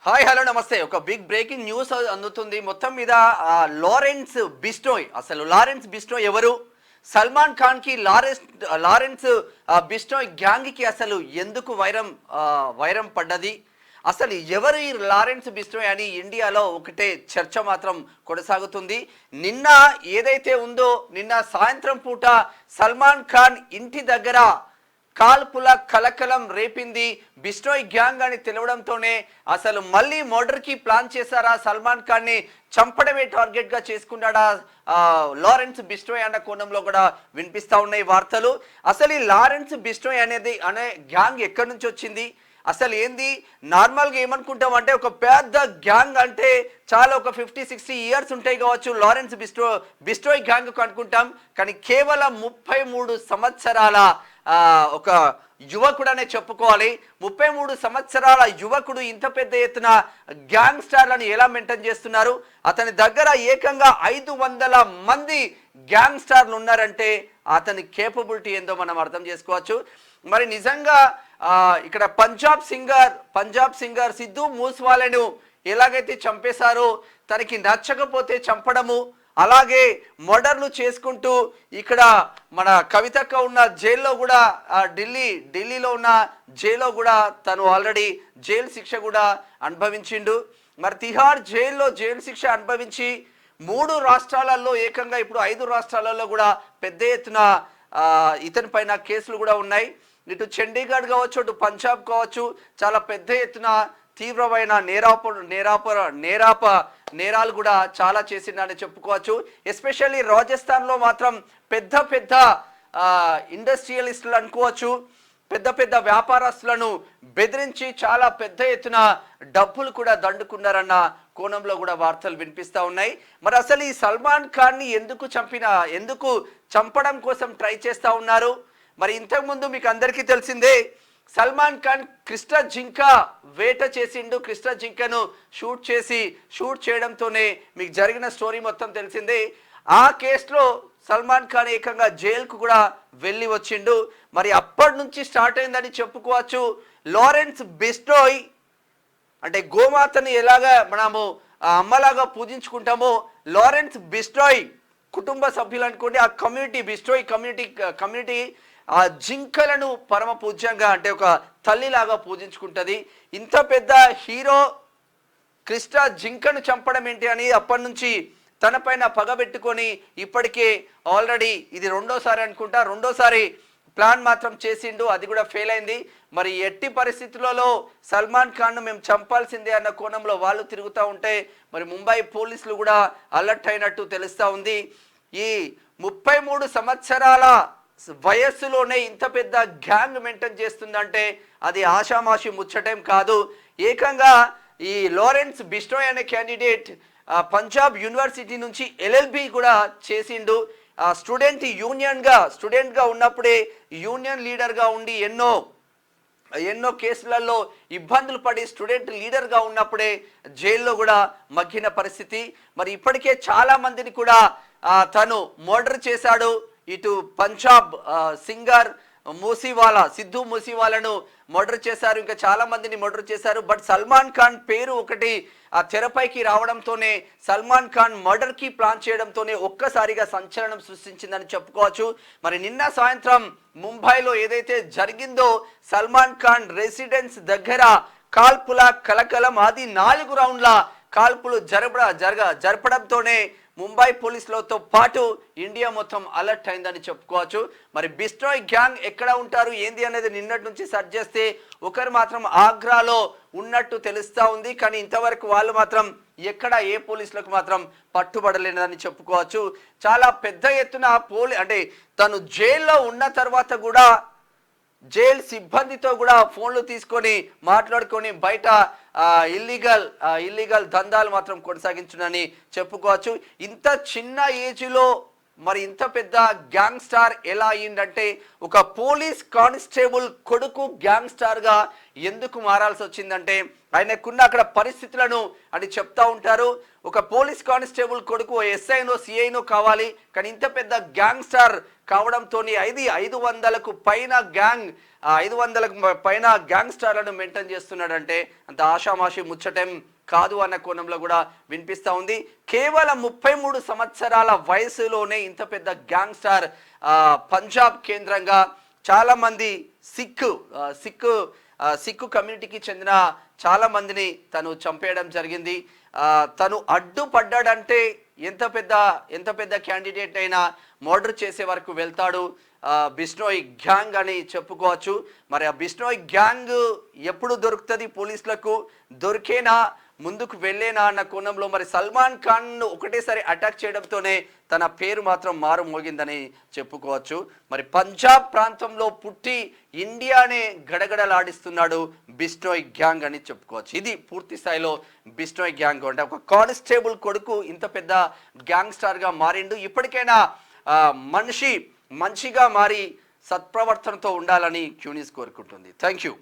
Hi hello నమస్తే. ఒక big breaking news అందుతుంది. మొత్తం మీద లారెన్స్ బిస్టోయ్, అసలు లారెన్స్ బిస్టోయ్ ఎవరు? సల్మాన్ ఖాన్ కి లారెన్స్ బిస్టోయ్ గ్యాంగ్ కి అసలు ఎందుకు వైరం పడ్డది? అసలు ఎవరు ఈ లారెన్స్ బిస్టోయ్ అని ఇండియాలో ఒకటే చర్చ మాత్రం కొనసాగుతుంది. నిన్న ఏదైతే ఉందో, నిన్న సాయంత్రం పూట సల్మాన్ ఖాన్ ఇంటి దగ్గర కాల్పుల కలకలం రేపింది బిస్టోయ్ గ్యాంగ్ అని తెలవడంతోనే అసలు మళ్ళీ మర్డర్ కి ప్లాన్ చేశారా, సల్మాన్ ఖాన్ ని చంపడమే టార్గెట్ గా చేసుకున్నాడా లారెన్స్ బిస్టోయ్ అన్న కోణంలో కూడా వినిపిస్తా ఉన్నాయి వార్తలు. అసలు ఈ లారెన్స్ బిస్టోయ్ అనే గ్యాంగ్ ఎక్కడి నుంచి వచ్చింది, అసలు ఏంది? నార్మల్గా ఏమనుకుంటాం అంటే ఒక పెద్ద గ్యాంగ్ అంటే చాలా ఒక 50-60 ఇయర్స్ ఉంటాయి కావచ్చు లారెన్స్ బిస్టోయ్ గ్యాంగ్ అనుకుంటాం. కానీ కేవలం 33 సంవత్సరాల ఒక యువకుడనే చెప్పుకోవాలి. 33 సంవత్సరాల యువకుడు ఇంత పెద్ద ఎత్తున గ్యాంగ్ స్టార్లను ఎలా మెయింటైన్ చేస్తున్నారు? అతని దగ్గర ఏకంగా 500 మంది గ్యాంగ్ స్టార్లు ఉన్నారంటే అతని కేపబిలిటీ ఏందో మనం అర్థం చేసుకోవచ్చు. మరి నిజంగా ఇక్కడ పంజాబ్ సింగర్ సిద్ధూ మూసేవాలను ఎలాగైతే చంపేశారో, తనకి నచ్చకపోతే చంపడము, అలాగే మర్డర్లు చేసుకుంటూ ఇక్కడ మన కవితక్క ఉన్న జైల్లో కూడా ఢిల్లీలో ఉన్న జైల్లో కూడా తను ఆల్రెడీ జైలు శిక్ష కూడా అనుభవించిండు. మరి తిహార్ జైల్లో జైలు శిక్ష అనుభవించి 3 రాష్ట్రాలలో ఏకంగా ఇప్పుడు 5 రాష్ట్రాలలో కూడా పెద్ద ఎత్తున ఇతని పైన కేసులు కూడా ఉన్నాయి. ఇటు చండీగఢ్ కావచ్చు, ఇటు పంజాబ్ కావచ్చు, చాలా పెద్ద ఎత్తున తీవ్రమైన నేరాలు కూడా చాలా చేసిందని చెప్పుకోవచ్చు. ఎస్పెషల్లీ రాజస్థాన్లో మాత్రం పెద్ద ఇండస్ట్రియలిస్టులు అనుకోవచ్చు, పెద్ద వ్యాపారస్తులను బెదిరించి చాలా పెద్ద ఎత్తున డబ్బులు కూడా దండుకున్నారన్న కోణంలో కూడా వార్తలు వినిపిస్తూ ఉన్నాయి. మరి అసలు ఈ సల్మాన్ ఖాన్ని ఎందుకు చంపడం కోసం ట్రై చేస్తూ ఉన్నారు? మరి ఇంతకుముందు మీకు అందరికీ తెలిసిందే, సల్మాన్ ఖాన్ కృష్ణ జింక వేట చేసిండు. కృష్ణ జింకను షూట్ చేయడంతోనే మీకు జరిగిన స్టోరీ మొత్తం తెలిసిందే. ఆ కేసులో సల్మాన్ ఖాన్ ఏకంగా జైలుకు కూడా వెళ్ళి వచ్చిండు. మరి అప్పటి నుంచి స్టార్ట్ అయిందని చెప్పుకోవచ్చు. లారెన్స్ బిస్టోయ్ అంటే గోమాతని ఎలాగా మనము అమ్మలాగా పూజించుకుంటామో, లారెన్స్ బిస్టోయ్ కుటుంబ సభ్యులు అనుకోండి, ఆ బిస్టోయ్ కమ్యూనిటీ ఆ జింకలను పరమ పూజ్యంగా అంటే ఒక తల్లిలాగా పూజించుకుంటుంది. ఇంత పెద్ద హీరో కృష్ణ జింకను చంపడం ఏంటి అని అప్పటి నుంచి తనపైన పగబెట్టుకొని ఇప్పటికే ఆల్రెడీ ఇది రెండోసారి ప్లాన్ మాత్రం చేసిండు. అది కూడా ఫెయిల్ అయింది. మరి ఎట్టి పరిస్థితులలో సల్మాన్ ఖాన్ను మేము చంపాల్సిందే అన్న కోణంలో వాళ్ళు తిరుగుతూ ఉంటే మరి ముంబై పోలీసులు కూడా అలర్ట్ అయినట్టు తెలుస్తూ ఉంది. ఈ 33 సంవత్సరాల వయస్సులోనే ఇంత పెద్ద గ్యాంగ్ మెయింటైన్ చేస్తుందంటే అది ఆషామాషి ముచ్చటేం కాదు. ఏకంగా ఈ లారెన్స్ బిస్టోయ్ అనే క్యాండిడేట్ పంజాబ్ యూనివర్సిటీ నుంచి LLB కూడా చేసిండు. స్టూడెంట్గా ఉన్నప్పుడే యూనియన్ లీడర్గా ఉండి ఎన్నో కేసులలో ఇబ్బందులు పడి స్టూడెంట్ లీడర్గా ఉన్నప్పుడే జైల్లో కూడా మగ్గిన పరిస్థితి. మరి ఇప్పటికే చాలా మందిని కూడా తను మర్డర్ చేశాడు. ఇటు పంజాబ్ సింగర్ సిద్ధూ మూసేవాలను మర్డర్ చేశారు, ఇంకా చాలా మందిని మర్డర్ చేశారు. బట్ సల్మాన్ ఖాన్ పేరు ఒకటి తెరపైకి రావడంతోనే, సల్మాన్ ఖాన్ మర్డర్ కి ప్లాన్ చేయడంతోనే ఒక్కసారిగా సంచలనం సృష్టించిందని చెప్పుకోవచ్చు. మరి నిన్న సాయంత్రం ముంబైలో ఏదైతే జరిగిందో, సల్మాన్ ఖాన్ రెసిడెన్స్ దగ్గర కాల్పుల కలకలం, అది 4 రౌండ్ల కాల్పులు జరపడంతోనే ముంబై పోలీసులతో పాటు ఇండియా మొత్తం అలర్ట్ అయిందని చెప్పుకోవచ్చు. మరి బిస్టోయ్ గ్యాంగ్ ఎక్కడ ఉంటారు ఏంది అనేది నిన్నటి నుంచి సెర్చ్ చేస్తే ఒకరు మాత్రం ఆగ్రాలో ఉన్నట్టు తెలుస్తూ ఉంది. కానీ ఇంతవరకు వాళ్ళు మాత్రం ఎక్కడ ఏ పోలీసులకు మాత్రం పట్టుబడలేదని చెప్పుకోవచ్చు. చాలా పెద్ద ఎత్తున అంటే తను జైల్లో ఉన్న తర్వాత కూడా జైలు సిబ్బందితో కూడా ఫోన్లు తీసుకొని మాట్లాడుకొని బయట ఇల్లీగల్ దందాలు మాత్రం కొనసాగించునని చెప్పుకోవచ్చు. ఇంత చిన్న ఏజ్లో మరి ఇంత పెద్ద గ్యాంగ్ స్టార్ ఎలా అయ్యిందంటే ఒక పోలీస్ కానిస్టేబుల్ కొడుకు గ్యాంగ్ స్టార్ గా ఎందుకు మారాల్సి వచ్చిందంటే ఆయనకున్న అక్కడ పరిస్థితులను అని చెప్తా ఉంటారు. ఒక పోలీస్ కానిస్టేబుల్ కొడుకు ఎస్ఐనో సిఐనో కావాలి, కానీ ఇంత పెద్ద గ్యాంగ్ స్టార్ కావడంతో 500కు పైన 500కు పైన గ్యాంగ్ స్టార్లను మెయింటైన్ చేస్తున్నాడంటే అంత ఆషామాషి ముచ్చటం కాదు అన్న కోణంలో కూడా వినిపిస్తూ ఉంది. కేవలం 33 సంవత్సరాల వయసులోనే ఇంత పెద్ద గ్యాంగ్ స్టార్ పంజాబ్ కేంద్రంగా చాలా మంది సిక్కు కమ్యూనిటీకి చెందిన చాలా మందిని తను చంపేయడం జరిగింది. తను అడ్డుపడ్డాడంటే ఎంత పెద్ద క్యాండిడేట్ అయినా మర్డర్ చేసే వరకు వెళ్తాడు బిష్నోయ్ గ్యాంగ్ అని చెప్పుకోవచ్చు. మరి ఆ బిష్నోయ్ గ్యాంగ్ ఎప్పుడు దొరుకుతుంది పోలీసులకు, దొరికేనా ముందుకు వెళ్ళేనా అన్న కోణంలో మరి సల్మాన్ ఖాన్ ఒకటేసారి అటాక్ చేయడంతోనే తన పేరు మాత్రం మారు మోగిందని చెప్పుకోవచ్చు. మరి పంజాబ్ ప్రాంతంలో పుట్టి ఇండియానే గడగడలాడిస్తున్నాడు బిష్నోయ్ గ్యాంగ్ అని చెప్పుకోవచ్చు. ఇది పూర్తి స్థాయిలో బిష్నోయ్ గ్యాంగ్ అంటే ఒక కానిస్టేబుల్ కొడుకు ఇంత పెద్ద గ్యాంగ్ స్టార్గా మారిండు. ఇప్పటికైనా మనిషి మంచిగా మారి సత్ప్రవర్తనతో ఉండాలని క్యూనిస్ కోరుకుంటుంది. Thank you.